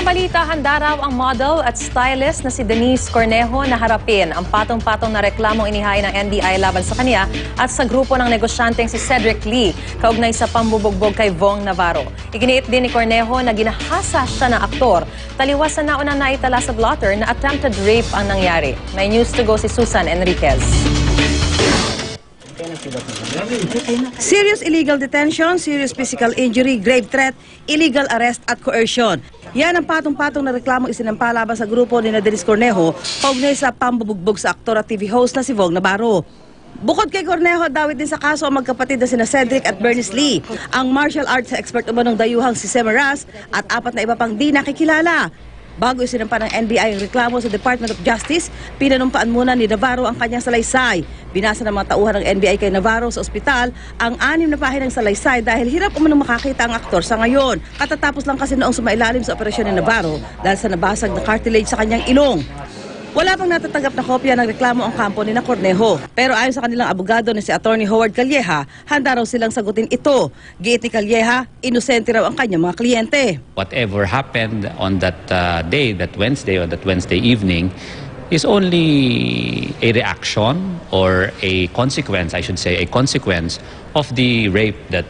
ibang balita, handa raw ang model at stylist na si Denise Cornejo na harapin ang patong-patong na reklamong inihain ng NBI laban sa kanya at sa grupo ng negosyanteng si Cedric Lee, kaugnay sa pambubugbog kay Vong Navarro. Iginiit din ni Cornejo na ginahasa siya ng aktor. Taliwas na naunang naitala sa blotter na attempted rape ang nangyari. May news to go si Susan Enriquez. Serious illegal detention, serious physical injury, grave threat, illegal arrest at coercion. Yan ang patong-patong na reklamong isinampa laban sa grupo ni Denise Cornejo kaugnay sa pambubugbog sa aktor at TV host na si Vong Navarro. Bukod kay Cornejo, dawit din sa kaso ang magkapatid na sina Cedric at Bernice Lee, ang martial arts expert umanong dayuhang si Semaras at 4 na iba pang di nakikilala. Bago isinampa ng NBI ang reklamo sa Department of Justice, pinanumpaan muna ni Navarro ang kanyang salaysay. Binasa ng mga tauhan ng NBI kay Navarro sa ospital ang 6 na pahinang salaysay dahil hirap umanong makakita ang aktor sa ngayon. Katatapos lang kasi noong sumailalim sa operasyon ni Navarro dahil sa nabasag na cartilage sa kanyang ilong. Wala pang natatanggap na kopya ng reklamo ang kampo ni Cornejo. Pero ayon sa kanilang abogado na si Attorney Howard Calleja, handa raw silang sagutin ito. Giit ni Calleja, inosente raw ang kanyang mga kliyente. Whatever happened on that day, that Wednesday evening, is only a reaction or a consequence, I should say, a consequence of the rape that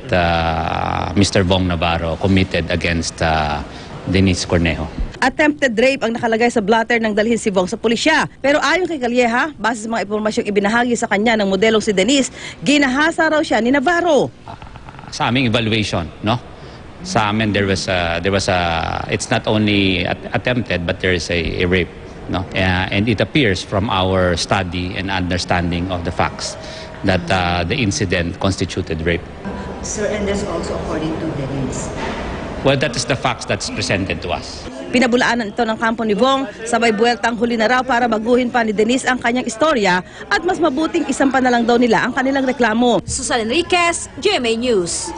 Mr. Vong Navarro committed against Denise Cornejo. Attempted rape ang nakalagay sa blotter ng dalhin si Vong sa pulisya. Pero ayon kay Calleja, base sa mga impormasyong ibinahagi sa kanya ng modelong si Denise, ginahasa raw siya ni Navarro. Sa aming evaluation, no? Sa amin there was it's not only attempted but there is a rape, no? And it appears from our study and understanding of the facts that the incident constituted rape. Sir, and that's also according to Denise. Well, that is the facts that's presented to us. Pinabulaanan ito ng kampo ni Vong, sabay buweltang huli na raw para baguhin pa ni Denise ang kanyang istorya at mas mabuting isampa na lang daw nila ang kanilang reklamo. Susan Enriquez, GMA News.